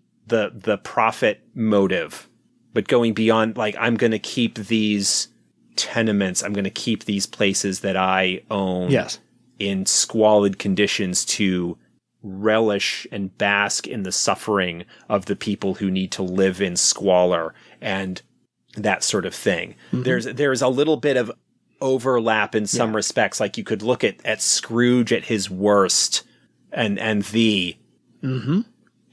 profit motive, but going beyond, like, I'm going to keep these tenements, I'm going to keep these places that I own in squalid conditions to relish and bask in the suffering of the people who need to live in squalor and that sort of thing. There's a little bit of overlap in some respects. Like, you could look at Scrooge at his worst and the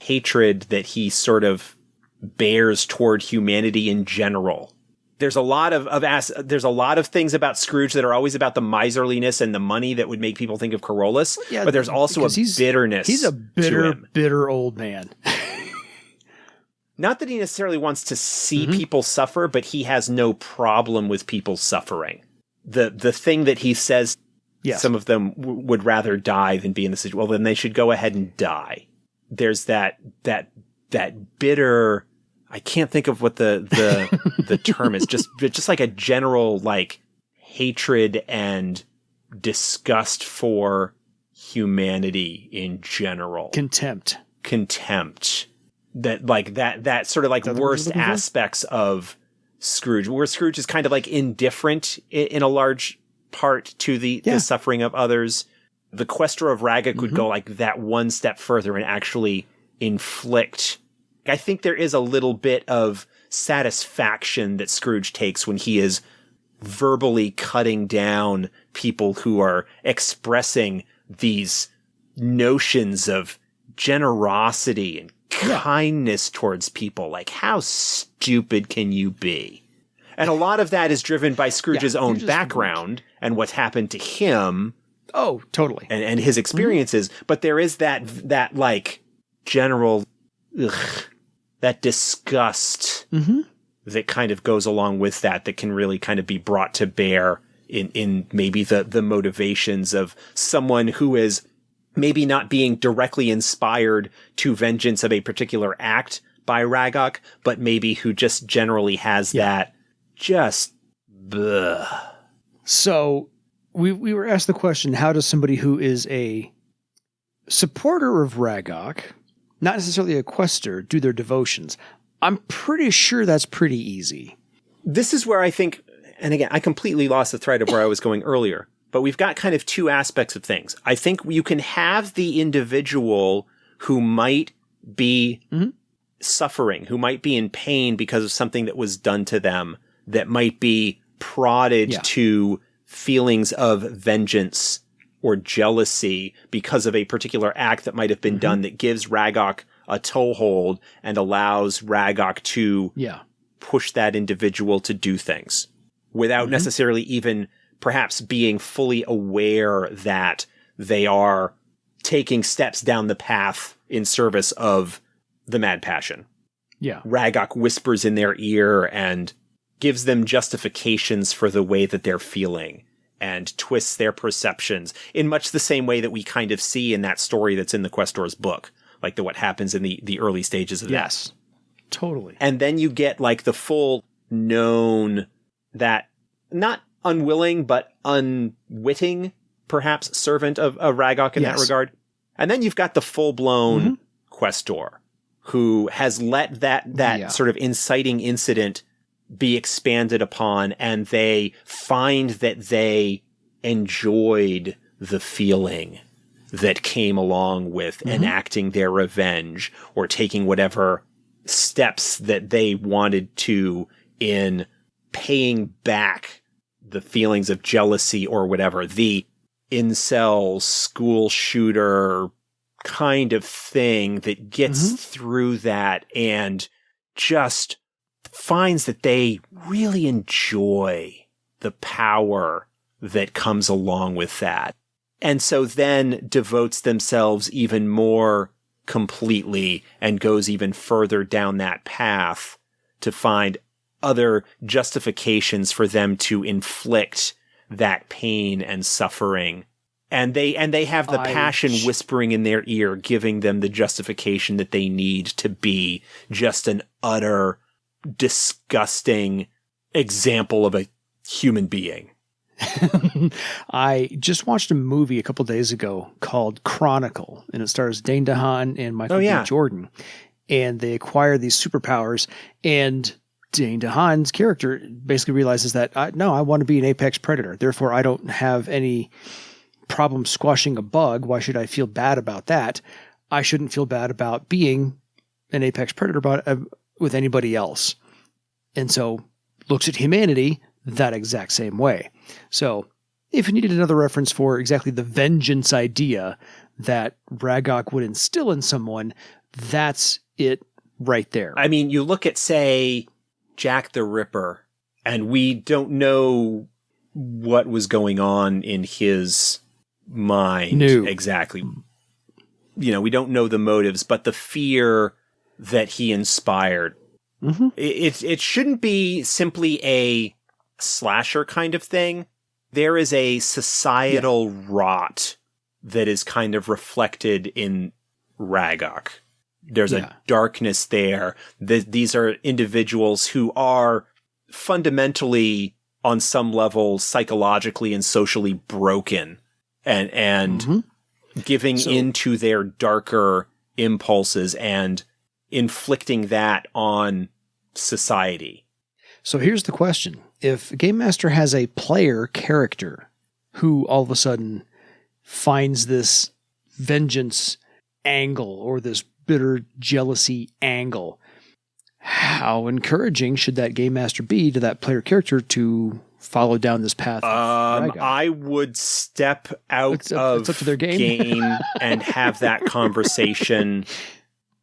hatred that he sort of bears toward humanity in general. There's a lot of things about Scrooge that are always about the miserliness and the money that would make people think of Chorrolis. Yeah, but there's also a bitterness. He's a bitter, bitter old man. Not that he necessarily wants to see people suffer, but he has no problem with people suffering. The thing that he says, some of them would rather die than be in the situation. Well, then they should go ahead and die. There's that bitter. I can't think of what the term is. Just like a general, like, hatred and disgust for humanity in general. Contempt. That sort of like worst aspects of Scrooge, where Scrooge is kind of like indifferent in a large part to the suffering of others. The questor of Raggok would go like that one step further and actually inflict. I think there is a little bit of satisfaction that Scrooge takes when he is verbally cutting down people who are expressing these notions of generosity and kindness towards people. Like, how stupid can you be? And a lot of that is driven by Scrooge's own background and what's happened to him. Oh, totally. And his experiences. But there is that like general, that disgust that kind of goes along with that can really kind of be brought to bear in maybe the motivations of someone who is maybe not being directly inspired to vengeance of a particular act by Raggok, but maybe who just generally has that just bleh. So we were asked the question, how does somebody who is a supporter of Raggok, not necessarily a questor, do their devotions? I'm pretty sure that's pretty easy. This is where I think, and again, I completely lost the thread of where I was going earlier, but we've got kind of two aspects of things. I think you can have the individual who might be suffering, who might be in pain because of something that was done to them, that might be prodded to feelings of vengeance or jealousy because of a particular act that might have been done that gives Raggok a toehold and allows Raggok to push that individual to do things without necessarily even perhaps being fully aware that they are taking steps down the path in service of the mad passion. Yeah. Raggok whispers in their ear and gives them justifications for the way that they're feeling and twists their perceptions in much the same way that we kind of see in that story that's in the Questor's book, like what happens in the early stages of that. Yes, totally. And then you get like the full known, that not unwilling, but unwitting, perhaps, servant of Raggok in that regard. And then you've got the full-blown questor who has let that sort of inciting incident be expanded upon, and they find that they enjoyed the feeling that came along with enacting their revenge or taking whatever steps that they wanted to in paying back the feelings of jealousy or whatever, the incel school shooter kind of thing that gets through that and just finds that they really enjoy the power that comes along with that. And so then devotes themselves even more completely and goes even further down that path to find other justifications for them to inflict that pain and suffering. And they have the passion whispering in their ear, giving them the justification that they need to be just an utter, disgusting example of a human being. I just watched a movie a couple days ago called Chronicle, and it stars Dane DeHaan and Michael B. Jordan. And they acquire these superpowers, and Dane DeHaan's character basically realizes that, I want to be an apex predator. Therefore, I don't have any problem squashing a bug. Why should I feel bad about that? I shouldn't feel bad about being an apex predator with anybody else. And so looks at humanity that exact same way. So if you needed another reference for exactly the vengeance idea that Raggok would instill in someone, that's it right there. I mean, you look at, say, Jack the Ripper, and we don't know what was going on in his mind exactly. You know, we don't know the motives, but the fear that he inspired. Mm-hmm. It shouldn't be simply a slasher kind of thing. There is a societal rot that is kind of reflected in Raggok. There's a darkness there. These are individuals who are fundamentally, on some level, psychologically and socially broken and giving into their darker impulses and inflicting that on society. So here's the question. If Game Master has a player character who all of a sudden finds this vengeance angle or this bitter jealousy angle, how encouraging should that Game Master be to that player character to follow down this path? I would step out of their game and have that conversation,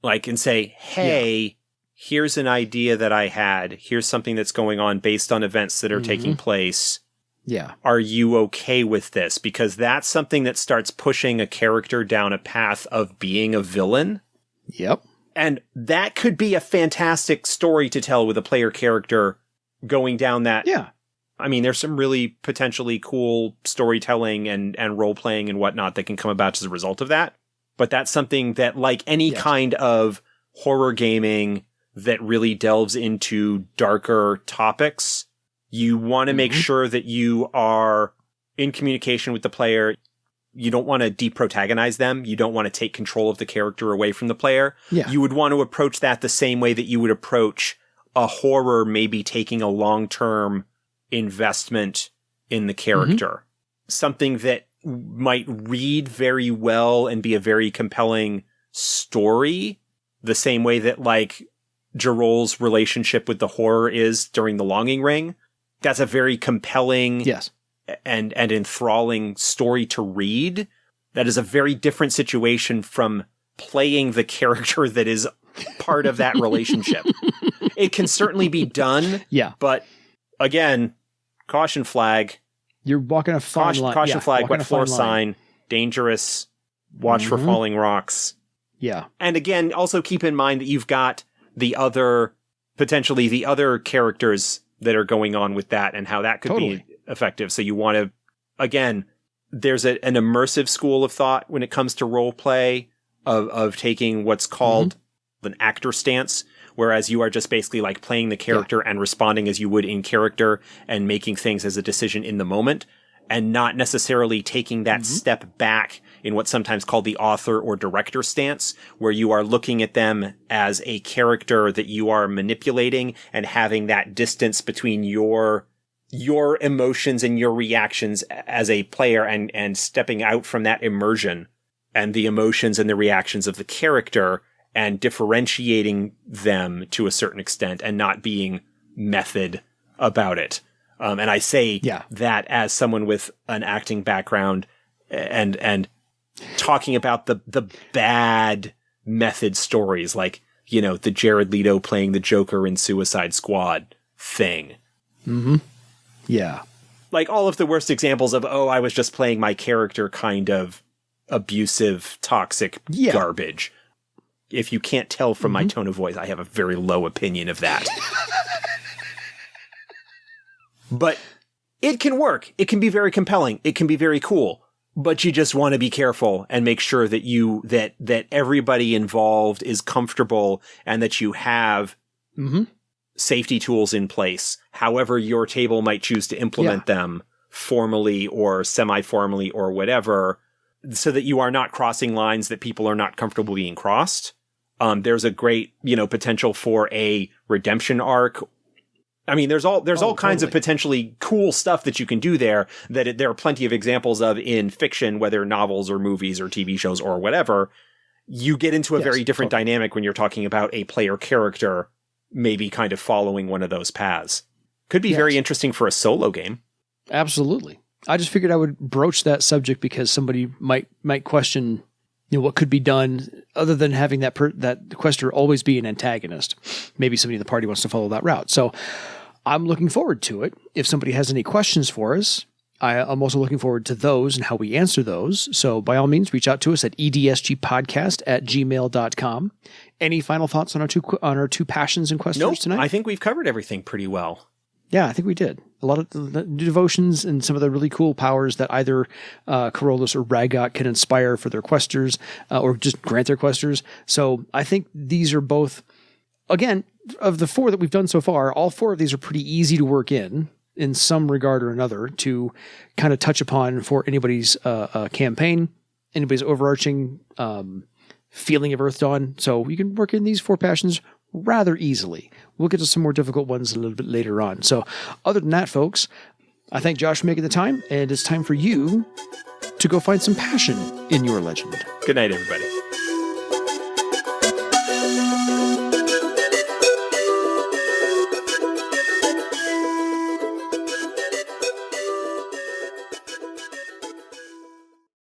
and say, hey, here's an idea that I had. Here's something that's going on based on events that are taking place. Yeah. Are you okay with this? Because that's something that starts pushing a character down a path of being a villain. Yep. And that could be a fantastic story to tell with a player character going down that. Yeah. I mean, there's some really potentially cool storytelling and role-playing and whatnot that can come about as a result of that. But that's something that, like any kind of horror gaming that really delves into darker topics, you want to make sure that you are in communication with the player. You don't want to deprotagonize them. You don't want to take control of the character away from the player. Yeah. You would want to approach that the same way that you would approach a horror, maybe taking a long-term investment in the character. Something that might read very well and be a very compelling story, the same way that, Chorrolis' relationship with the horror is during The Longing Ring. That's a very compelling and enthralling story to read. That is a very different situation from playing the character that is part of that relationship. It can certainly be done. Yeah. But again, caution flag. You're walking a fine line. Caution flag, wet floor sign, dangerous, watch for falling rocks. Yeah. And again, also keep in mind that you've got potentially the other characters that are going on with that and how that could be effective. So you want to, again, there's an immersive school of thought when it comes to role play of taking what's called an actor stance, whereas you are just basically playing the character and responding as you would in character and making things as a decision in the moment, and not necessarily taking that step back in what's sometimes called the author or director stance, where you are looking at them as a character that you are manipulating and having that distance between your emotions and your reactions as a player and stepping out from that immersion and the emotions and the reactions of the character and differentiating them to a certain extent and not being method about it. And I say that as someone with an acting background and talking about the bad method stories, the Jared Leto playing the Joker in Suicide Squad thing. Yeah. Like all of the worst examples of, oh, I was just playing my character kind of abusive, toxic garbage. If you can't tell from my tone of voice, I have a very low opinion of that. But it can work. It can be very compelling. It can be very cool. But you just want to be careful and make sure that that everybody involved is comfortable and that you have safety tools in place, however your table might choose to implement them, formally or semi-formally or whatever, so that you are not crossing lines that people are not comfortable being crossed. There's a great, potential for a redemption arc. I mean, there's all kinds of potentially cool stuff that you can do there that there are plenty of examples of in fiction, whether novels or movies or TV shows or whatever. You get into a very different dynamic when you're talking about a player character maybe kind of following one of those paths. Could be very interesting for a solo game. Absolutely. I just figured I would broach that subject because somebody might question, what could be done other than having that questor always be an antagonist. Maybe somebody in the party wants to follow that route. So I'm looking forward to it. If somebody has any questions for us, I'm also looking forward to those and how we answer those. So by all means, reach out to us at edsgpodcast@gmail.com. Any final thoughts on our two passions and questors tonight? I think we've covered everything pretty well. Yeah, I think we did. A lot of the devotions and some of the really cool powers that either Chorrolis or Raggok can inspire for their questors or just grant their questors. So I think these are both, again, of the 4 that we've done so far, all 4 of these are pretty easy to work in some regard or another to kind of touch upon for anybody's campaign, anybody's overarching feeling of Earth Dawn. So you can work in these 4 passions rather easily. We'll get to some more difficult ones a little bit later on. So other than that, folks, I thank Josh for making the time, and it's time for you to go find some passion in your legend. Good night, everybody.